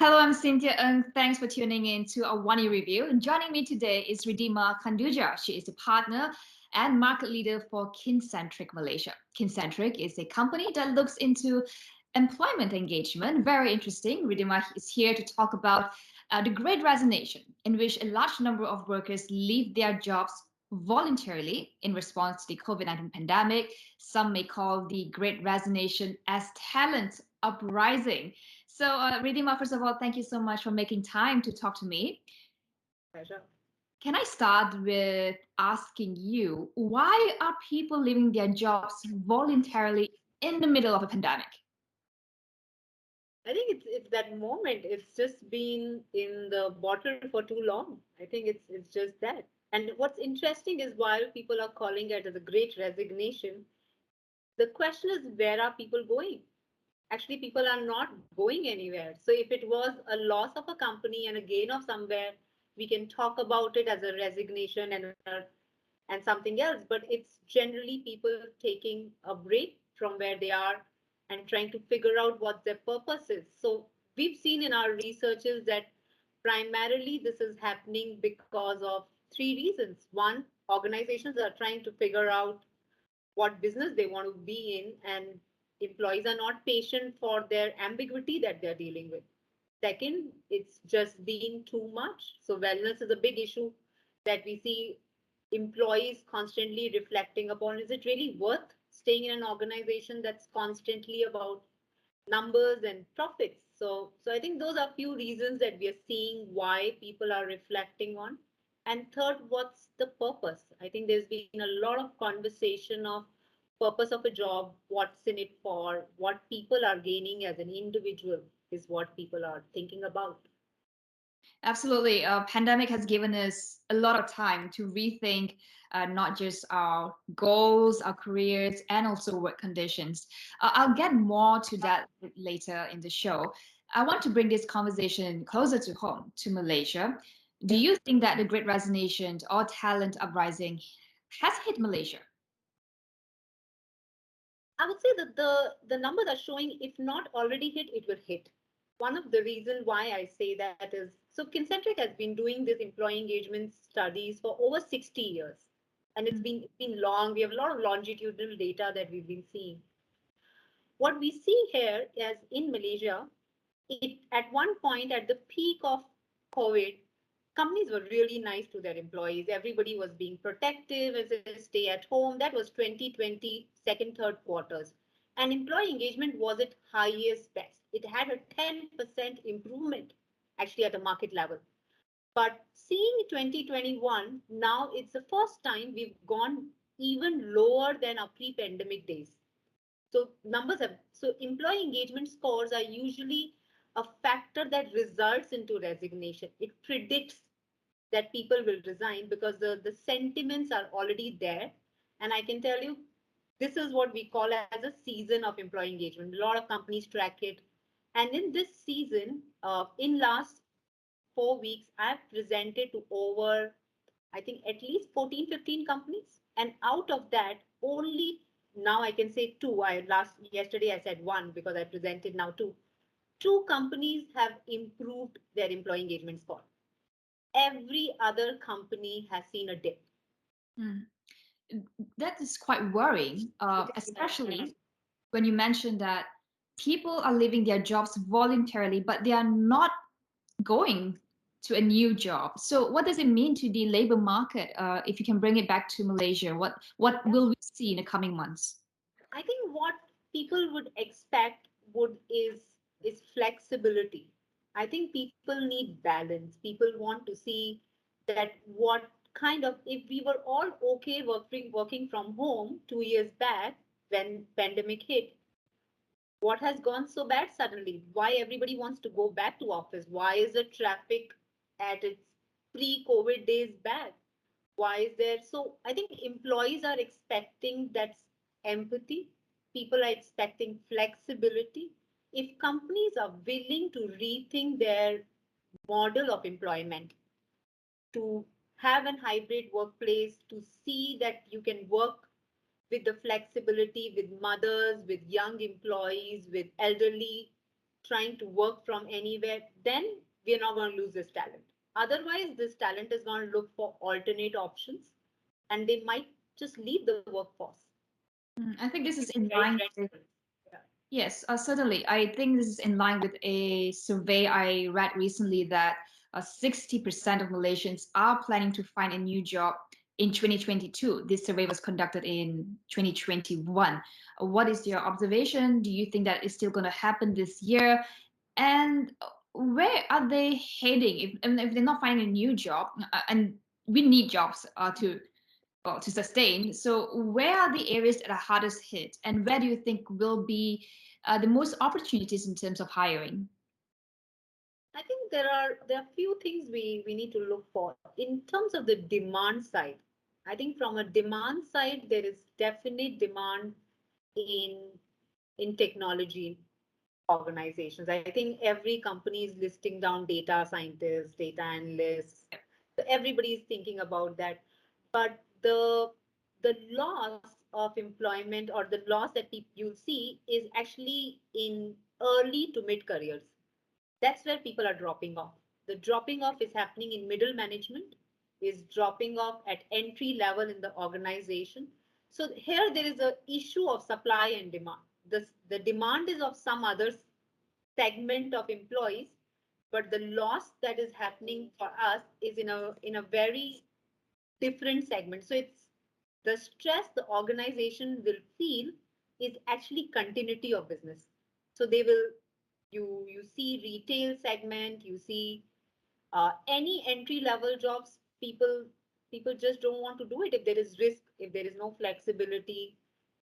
Hello, I'm Cynthia Ng. Thanks for tuning in to AWANI review. And joining me today is Ridhim Khanduja. She is a partner and market leader for Kincentric Malaysia. Kincentric is a company that looks into employment engagement. Very interesting. Ridhima is here to talk about the Great Resignation, in which a large number of workers leave their jobs voluntarily in response to the COVID-19 pandemic. Some may call the Great Resignation as talent uprising. So, Ridhima, first of all, thank you so much for making time to talk to me. Pleasure. Can I start with asking you, why are people leaving their jobs voluntarily in the middle of a pandemic? I think it's that moment. It's just been in the bottle for too long. I think it's just that. And what's interesting is while people are calling it as a great resignation, the question is where are people going? Actually, people are not going anywhere. So if it was a loss of a company and a gain of somewhere, we can talk about it as a resignation and something else. But it's generally people taking a break from where they are and trying to figure out what their purpose is. So we've seen in our researches that primarily this is happening because of three reasons. One, organizations are trying to figure out what business they want to be in, and employees are not patient for their ambiguity that they're dealing with. Second, it's just being too much. So wellness is a big issue that we see employees constantly reflecting upon. Is it really worth staying in an organization that's constantly about numbers and profits? So I think those are few reasons that we are seeing why people are reflecting on. And third, what's the purpose? I think there's been a lot of conversation of purpose of a job, what's in it for, what people are gaining as an individual is what people are thinking about. Absolutely. Pandemic has given us a lot of time to rethink not just our goals, our careers, and also work conditions. I'll get more to that later in the show. I want to bring this conversation closer to home, to Malaysia. Do you think that the Great Resignation or talent uprising has hit Malaysia? I would say that the numbers are showing, if not already hit, it will hit. One of the reasons why I say that is so Kincentric has been doing this employee engagement studies for over 60 years. And it's been long. We have a lot of longitudinal data that we've been seeing. What we see here is in Malaysia, it at one point at the peak of COVID, companies were really nice to their employees. Everybody was being protective as a stay at home. That was 2020, second, third quarters. And employee engagement was at highest best. It had a 10% improvement actually at a market level. But seeing 2021, now it's the first time we've gone even lower than our pre-pandemic days. So numbers have, so employee engagement scores are usually a factor that results into resignation. It predicts that people will resign because the sentiments are already there. And I can tell you, this is what we call as a season of employee engagement. A lot of companies track it. And in this season, in last 4 weeks, I've presented to over, I think at least 14, 15 companies. And out of that, only now I can say two. Yesterday I said one because I presented now two. Two companies have improved their employee engagement score. Every other company has seen a dip. Hmm. That is quite worrying, Yeah. especially when you mentioned that people are leaving their jobs voluntarily, but they are not going to a new job. So, what does it mean to the labor market? If you can bring it back to Malaysia, what will we see in the coming months? I think what people would expect is flexibility. I think people need balance. People want to see that what kind of, if we were all okay working from home 2 years back when pandemic hit, what has gone so bad suddenly? Why everybody wants to go back to office? Why is the traffic at its pre-COVID days back? Why is there? So I think employees are expecting that empathy. People are expecting flexibility. If companies are willing to rethink their model of employment, to have an hybrid workplace, to see that you can work with the flexibility with mothers, with young employees, with elderly. trying to work from anywhere, then we're not going to lose this talent. Otherwise, this talent is going to look for alternate options and they might just leave the workforce. I think this Keep is it in very line with, dreadful. Yeah. yes, certainly. I think this is in line with a survey I read recently that 60% of Malaysians are planning to find a new job in 2022. This survey was conducted in 2021. What is your observation? Do you think that is still going to happen this year? And where are they heading if they're not finding a new job? And we need jobs to well, to sustain. So where are the areas that are hardest hit, and where do you think will be the most opportunities in terms of hiring? I think there are few things we need to look for in terms of the demand side. I think from a demand side, there is definite demand in technology organizations. I think every company is listing down data scientists, data analysts. So everybody is thinking about that. But the loss of employment or the loss that you'll see is actually in early to mid careers. That's where people are dropping off. The dropping off is happening in middle management, is dropping off at entry level in the organization. So here there is a issue of supply and demand. The demand is of some other segment of employees, but the loss that is happening for us is in a very different segment. So it's the stress the organization will feel is actually continuity of business. So they will you see retail segment, you see any entry level jobs, people just don't want to do it if there is risk, if there is no flexibility.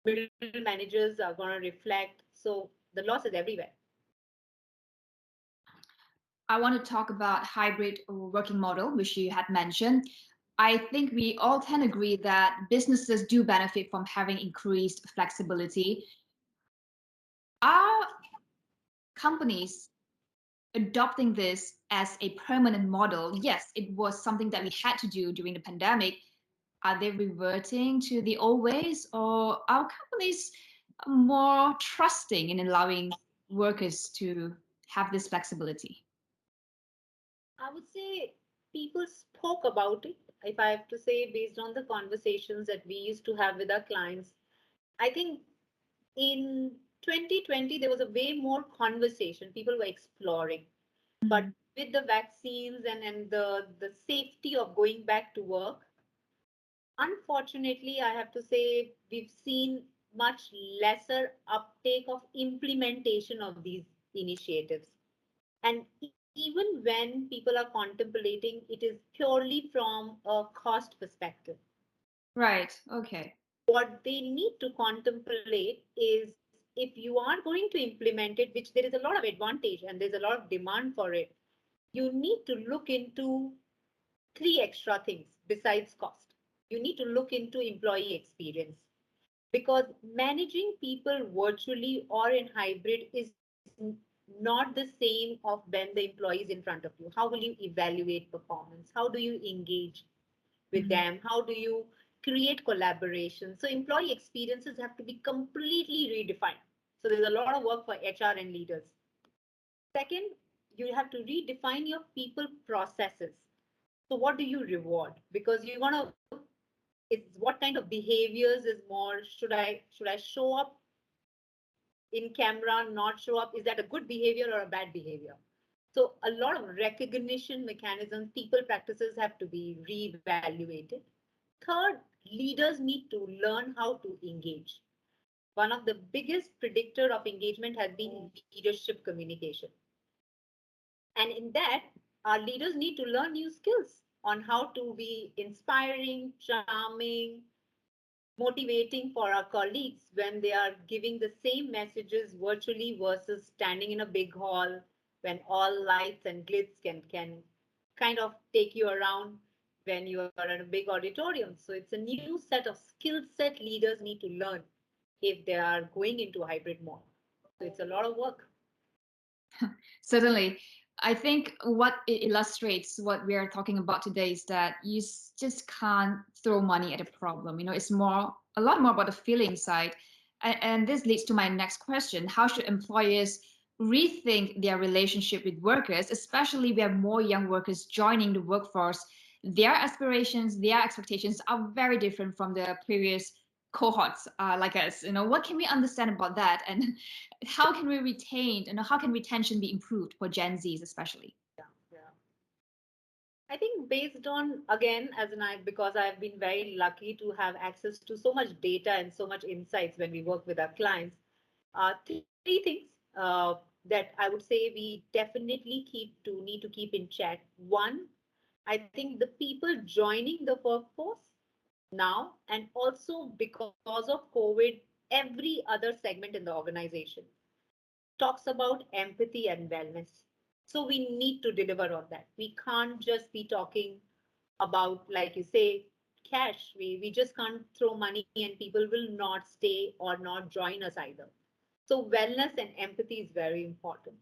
Middle managers are going to reflect. So the loss is everywhere. I want to talk about hybrid working model, which you had mentioned. I think we all can agree that businesses do benefit from having increased flexibility. Are companies adopting this as a permanent model? Yes, it was something that we had to do during the pandemic. Are they reverting to the old ways, or are companies more trusting in allowing workers to have this flexibility? I would say people spoke about it. If I have to say, based on the conversations that we used to have with our clients, I think in 2020 there was a way more conversation. People were exploring, but Mhm. with the vaccines and the safety of going back to work, unfortunately, I have to say we've seen much lesser uptake of implementation of these initiatives. And even when people are contemplating, it is purely from a cost perspective. Right. Okay. What they need to contemplate is if you are going to implement it, which there is a lot of advantage and there's a lot of demand for it, you need to look into three extra things besides cost. You need to look into employee experience because managing people virtually or in hybrid is not the same of when the employee is in front of you. How will you evaluate performance? How do you engage with Mhm. them? How do you create collaboration? So employee experiences have to be completely redefined. So there's a lot of work for HR and leaders. Second, you have to redefine your people processes. So what do you reward? Because you want to, it's what kind of behaviors is more, should I show up in camera, not show up? Is that a good behavior or a bad behavior? So a lot of recognition mechanisms, people practices have to be reevaluated. Third, leaders need to learn how to engage. One of the biggest predictor of engagement has been leadership communication. And in that, our leaders need to learn new skills on how to be inspiring, charming, motivating for our colleagues when they are giving the same messages virtually versus standing in a big hall when all lights and glitz can kind of take you around when you are in a big auditorium. So it's a new set of skill set leaders need to learn if they are going into hybrid mode. So it's a lot of work. Certainly. I think what it illustrates what we are talking about today is that you just can't throw money at a problem. It's a lot more about the feeling side. And this leads to my next question. How should employers rethink their relationship with workers, especially we have more young workers joining the workforce. Their aspirations, their expectations are very different from the previous cohorts like us. What can we understand about that, and how can we retain, how can retention be improved for Gen Zs especially? Yeah. I think based on, again, because I've been very lucky to have access to so much data and so much insights when we work with our clients, three things that I would say we definitely need to keep in check. One, I think the people joining the workforce now, and also because of COVID, every other segment in the organization talks about empathy and wellness. So we need to deliver on that. We can't just be talking about, like you say, cash. We just can't throw money and people will not stay or not join us either. So wellness and empathy is very important.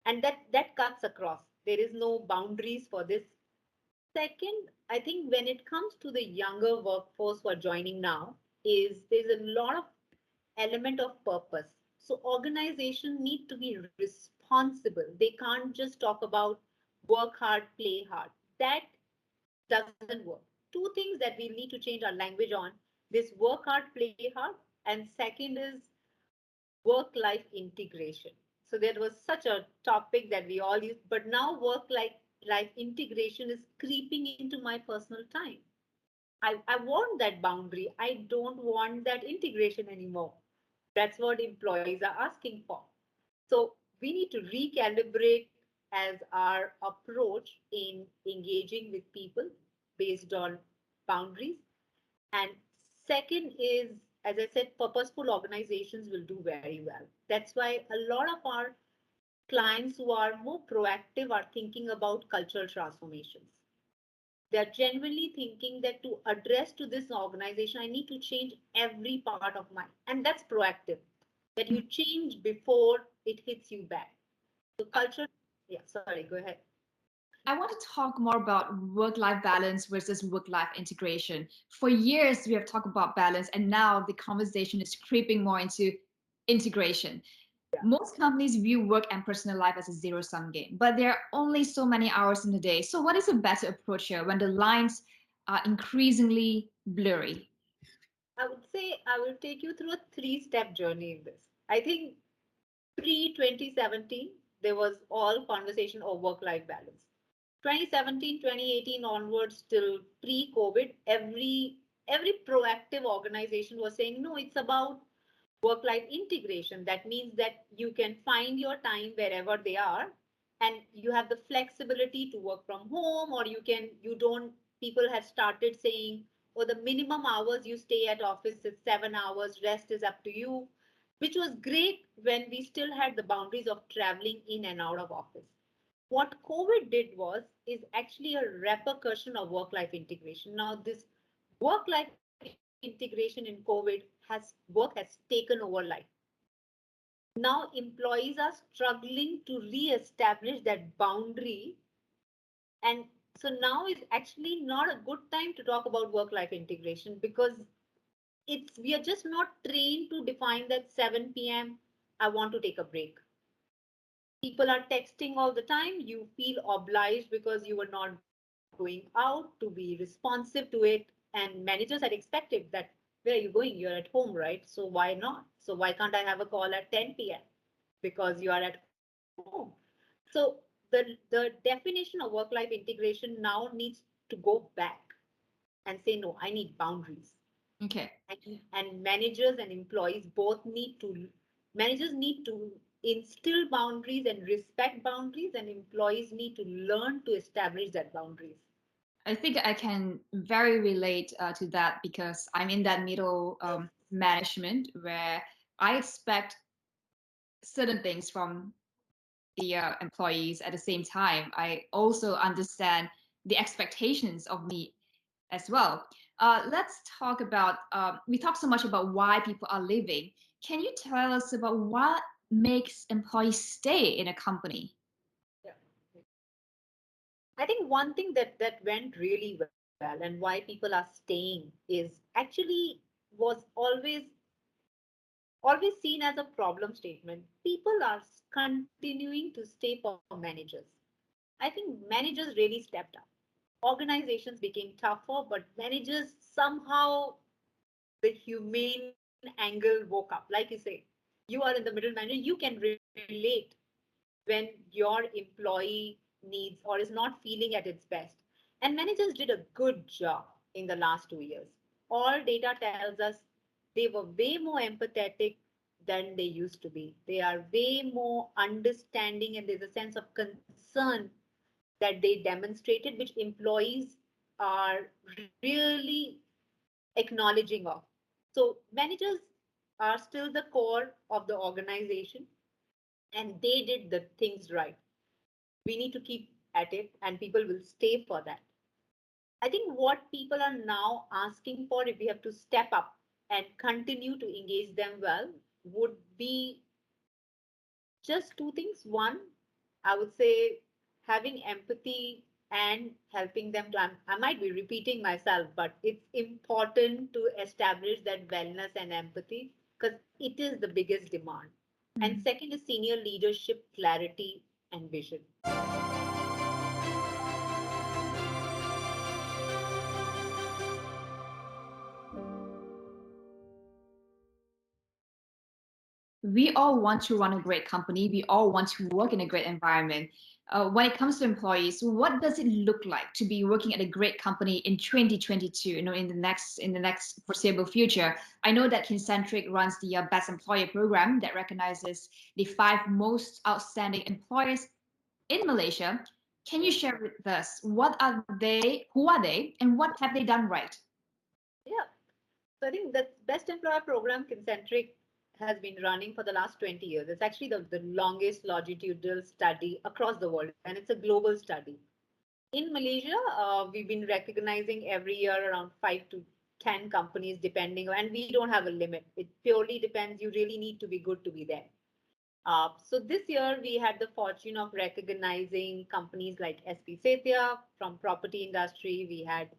And that cuts across. There is no boundaries for this. Second, I think when it comes to the younger workforce who are joining now, is there's a lot of element of purpose. So organization need to be responsible. They can't just talk about work hard, play hard. That doesn't work. Two things that we need to change our language on: this work hard, play hard, and second is work life integration. So there was such a topic that we all used, but now life integration is creeping into my personal time. I want that boundary. I don't want that integration anymore. That's what employees are asking for. So we need to recalibrate as our approach in engaging with people based on boundaries. And second is, as I said, purposeful organizations will do very well. That's why a lot of our clients who are more proactive are thinking about cultural transformations. They're genuinely thinking that to address to this organization, I need to change every part of mine. And that's proactive, that you change before it hits you back. So culture, yeah, sorry, go ahead. I want to talk more about work-life balance versus work-life integration. For years, we have talked about balance, and now the conversation is creeping more into integration. Yeah. Most companies view work and personal life as a zero-sum game, but there are only so many hours in the day. So what is a better approach here when the lines are increasingly blurry? I would say I will take you through a three-step journey in this. I think pre 2017, there was all conversation of work life balance. 2017, 2018 onwards till pre COVID, every proactive organization was saying, no, it's about work life integration. That means that you can find your time wherever they are, and you have the flexibility to work from home, or you don't, people have started saying, or the minimum hours you stay at office is 7 hours, rest is up to you, which was great when we still had the boundaries of traveling in and out of office. What COVID did was is actually a repercussion of work life integration. Now this work life integration in COVID has taken over life. Now employees are struggling to re-establish that boundary, and so now is actually not a good time to talk about work life integration, because it's we are just not trained to define that 7 p.m. I want to take a break. People are texting all the time. You feel obliged because you were not going out to be responsive to it. And managers had expected that, where are you going? You're at home, right? So why not? So why can't I have a call at 10 p.m.? Because you are at home. So the definition of work-life integration now needs to go back and say, no, I need boundaries. Okay. And managers and employees both managers need to instill boundaries and respect boundaries, and employees need to learn to establish that boundaries. I think I can very relate to that because I'm in that middle management where I expect certain things from the employees. At the same time, I also understand the expectations of me as well. Let's talk about, we talk so much about why people are leaving. Can you tell us about what makes employees stay in a company? Yeah. I think one thing that went really well and why people are staying is actually was always seen as a problem statement. People are continuing to stay for managers. I think managers really stepped up. Organizations became tougher, but managers somehow, the humane angle woke up. Like you say, you are in the middle manager, you can relate when your employee needs or is not feeling at its best. And managers did a good job in the last 2 years. All data tells us they were way more empathetic than they used to be. They are way more understanding, and there's a sense of concern that they demonstrated, which employees are really acknowledging of. So, managers are still the core of the organization, and they did the things right. We need to keep at it, and people will stay for that. I think what people are now asking for, if we have to step up and continue to engage them well, would be just two things. One, I would say having empathy and helping them to, I might be repeating myself, but it's important to establish that wellness and empathy because it is the biggest demand. And second is senior leadership clarity and vision. We all want to run a great company. We all want to work in a great environment. When it comes to employees, what does it look like to be working at a great company in 2022? In the next foreseeable future. I know that Kincentric runs the Best Employer program that recognizes the 5 most outstanding employers in Malaysia. Can you share with us what are they, who are they, and what have they done right? Yeah. So I think that Best Employer program, Kincentric, has been running for the last 20 years. It's actually the longest longitudinal study across the world, and it's a global study. In Malaysia, we've been recognizing every year around 5 to 10 companies, depending, and we don't have a limit. It purely depends. You really need to be good to be there. So this year, we had the fortune of recognizing companies like SP Setia from property industry. We had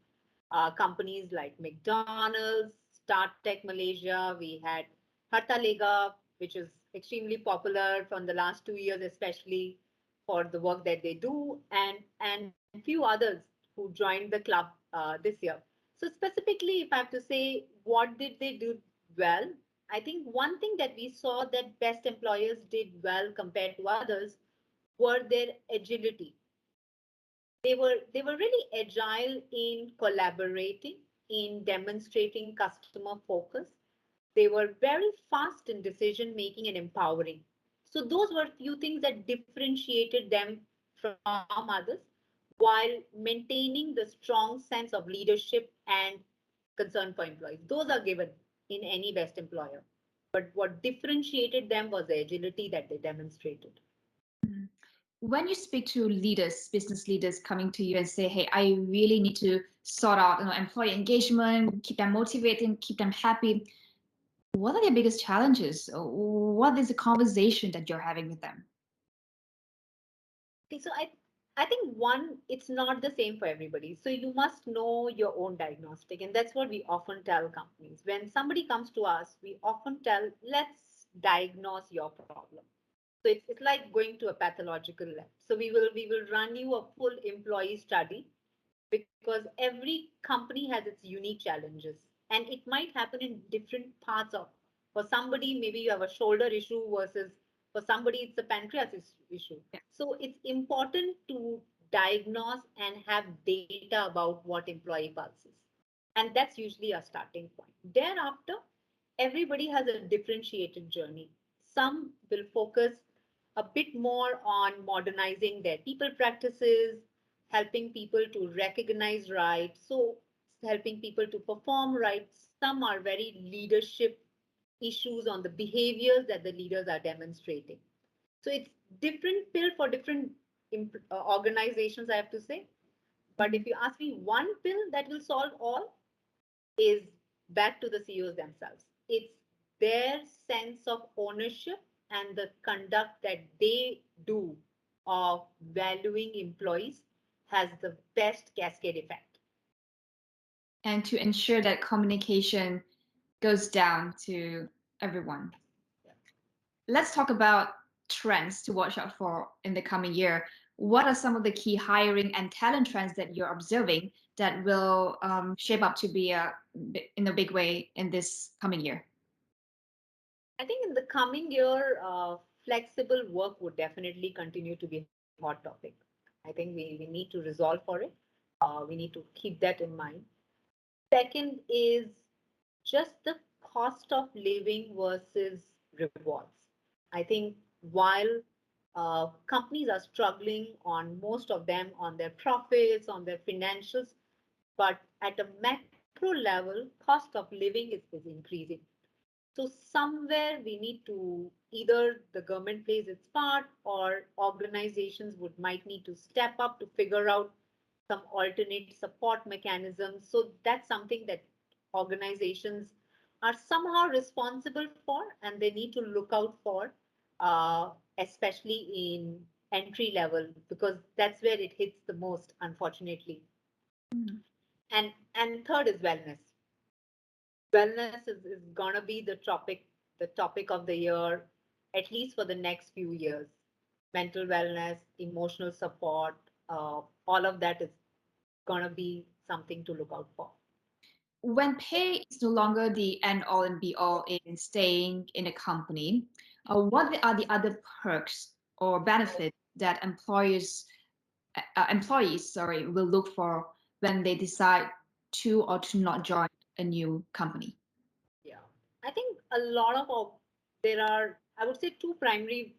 companies like McDonald's, StarTech Malaysia. We had Hartalega, which is extremely popular from the last 2 years, especially for the work that they do, and few others who joined the club this year. So specifically, if I have to say, what did they do well? I think one thing that we saw that best employers did well compared to others were their agility. They were really agile in collaborating, in demonstrating customer focus. They were very fast in decision making and empowering. So those were few things that differentiated them from others, while maintaining the strong sense of leadership and concern for employees. Those are given in any best employer. But what differentiated them was the agility that they demonstrated. When you speak to leaders, business leaders coming to you and say, "Hey, I really need to sort out, employee engagement, keep them motivated, keep them happy," what are their biggest challenges? What is the conversation that you're having with them? Okay, so I think one, it's not the same for everybody. So you must know your own diagnostic, and that's what we often tell companies. When somebody comes to us, we often tell, let's diagnose your problem. So it's like going to a pathological lab. So we will run you a full employee study because every company has its unique challenges, and it might happen in different parts of. For somebody, maybe you have a shoulder issue versus for somebody it's a pancreas issue. Yeah. So it's important to diagnose and have data about what employee pulse is, and that's usually a starting point. Thereafter, everybody has a differentiated journey. Some will focus a bit more on modernizing their people practices, helping people to recognize right, so helping people to perform right. Some are very leadership issues on the behaviors that the leaders are demonstrating. So it's different pill for different organizations, I have to say. But if you ask me one pill that will solve all, is back to the CEOs themselves. It's their sense of ownership and the conduct that they do of valuing employees has the best cascade effect. And to ensure that communication goes down to everyone. Let's talk about trends to watch out for in the coming year. What are some of the key hiring and talent trends that you're observing that will shape up to be in a big way in this coming year? I think in the coming year, flexible work would definitely continue to be a hot topic. I think we need to resolve for it. We need to keep that in mind. Second is just the cost of living versus rewards. I think while companies are struggling on most of them on their profits, on their financials, but at a macro level, cost of living is increasing. So somewhere we need to either the government plays its part or organizations would might need to step up to figure out some alternate support mechanisms. So that's something that organizations are somehow responsible for and they need to look out for, especially in entry level, because that's where it hits the most, unfortunately. Mm. And third is wellness. Wellness is gonna be the topic of the year, at least for the next few years. Mental wellness, emotional support, all of that is gonna be something to look out for. When pay is no longer the end all and be all in staying in a company, what are the other perks or benefits that employees, sorry, will look for when they decide to or to not join a new company? Yeah, I think a lot of there are, I would say, two primary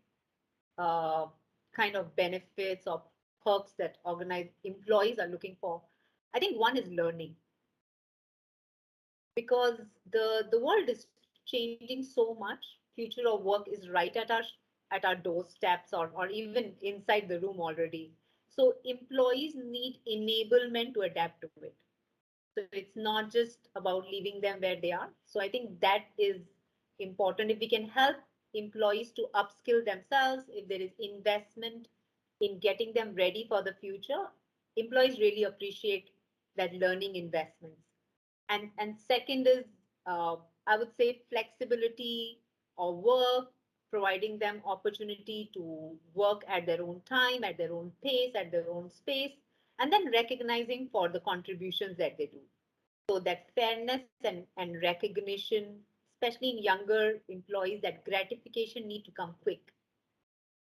uh, kind of benefits or perks that organized employees are looking for. I think one is learning, because the world is changing so much. Future of work is right at our doorsteps, or even inside the room already. So employees need enablement to adapt to it. So it's not just about leaving them where they are. So I think that is important. If we can help employees to upskill themselves, if there is investment in getting them ready for the future, employees really appreciate that learning investments. And second is, uh, I would say, flexibility or work, providing them opportunity to work at their own time, at their own pace, at their own space, and then recognizing for the contributions that they do. So that fairness and recognition, especially in younger employees, that gratification need to come quick.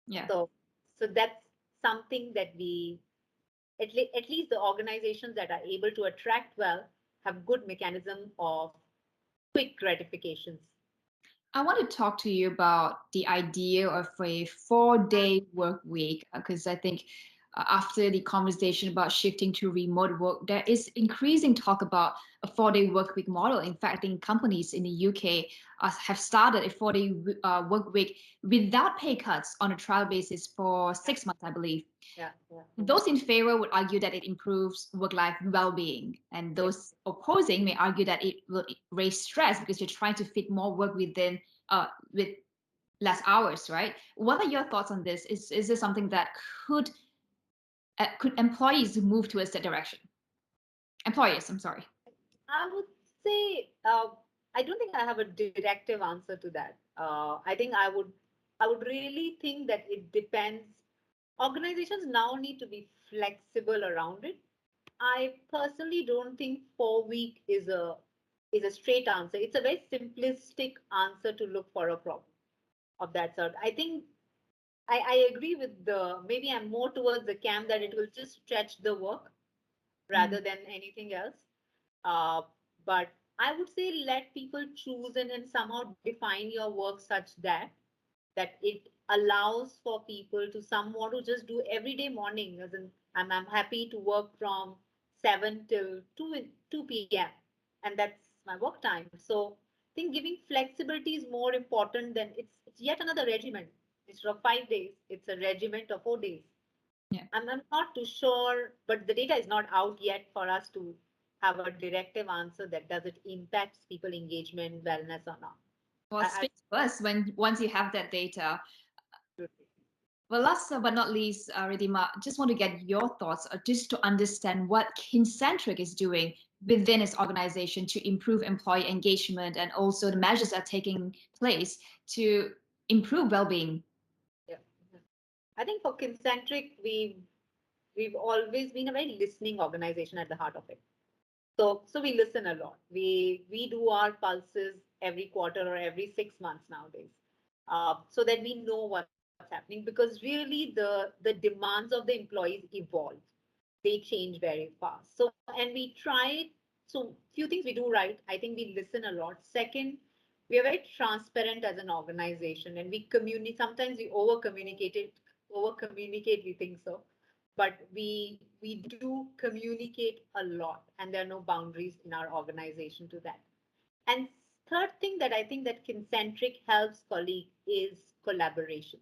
Yeah. So so that's something that we, at least the organizations that are able to attract well, have good mechanism of quick gratifications. I want to talk to you about the idea of a 4-day work week because I think after the conversation about shifting to remote work, there is increasing talk about a 4-day work week model. In fact, I think companies in the UK have started a 4-day work week without pay cuts on a trial basis for 6 months, I believe. Yeah, yeah. Those in favor would argue that it improves work-life well-being, and Yes. those opposing may argue that it will raise stress because you're trying to fit more work within with less hours, right? What are your thoughts on this? Is this something that could could employees move towards that direction? Employers, I'm sorry. I would say, I don't think I have a directive answer to that. I think I would really think that it depends. Organizations now need to be flexible around it. I personally don't think 4 week is a straight answer. It's a very simplistic answer to look for a problem of that sort. I think I agree with the, maybe I'm more towards the camp that it will just stretch the work Mm. rather than anything else. Uh, but I would say let people choose and somehow define your work such that it allows for people to some want to just do everyday morning, as in I'm happy to work from 7 till 2 p.m. and that's my work time. So I think giving flexibility is more important than it's yet another regiment. Instead of 5 days, it's a regiment of 4 days. Yeah. I'm not too sure, but the data is not out yet for us to have a directive answer that does it impacts people engagement, wellness or not. Well, I speak to us when once you have that data. absolutely. Well, last but not least, Ridhima, just want to get your thoughts just to understand what Kincentric is doing within its organization to improve employee engagement and also the measures that are taking place to improve well-being? Yeah. I think for Kincentric, we've always been a very listening organization at the heart of it. So we listen a lot. We do our pulses every quarter or every 6 months nowadays, so that we know what's happening. Because really, the demands of the employees evolve. They change very fast. So and we try. So few things we do right. I think we listen a lot. Second, we are very transparent as an organization, and we communicate. Sometimes we over communicate it. Over communicate. We think so, but we do communicate a lot, and there are no boundaries in our organization to that. And third thing that I think that Kincentric helps colleague is collaboration.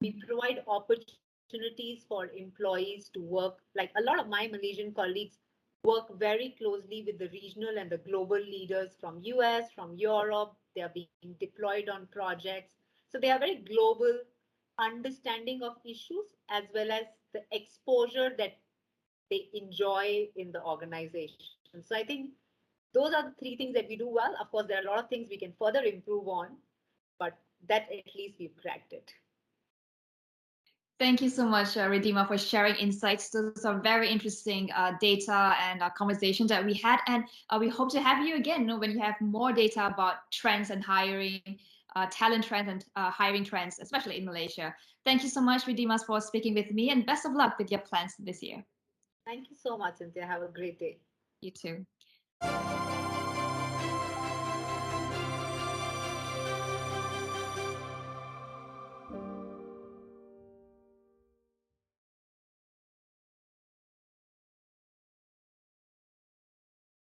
We provide opportunities for employees to work, like a lot of my Malaysian colleagues work very closely with the regional and the global leaders from US, from Europe. They are being deployed on projects. So they are very global understanding of issues as well as the exposure that they enjoy in the organization. So I think those are the three things that we do well. Of course, there are a lot of things we can further improve on, but that at least we've cracked it. Thank you so much, Ridhima, for sharing insights. Those are very interesting data and conversations that we had. And we hope to have you again, when you have more data about trends and hiring, talent trends and hiring trends, especially in Malaysia. Thank you so much, Ridhima, for speaking with me, and best of luck with your plans this year. Thank you so much, Cynthia. Have a great day. You too.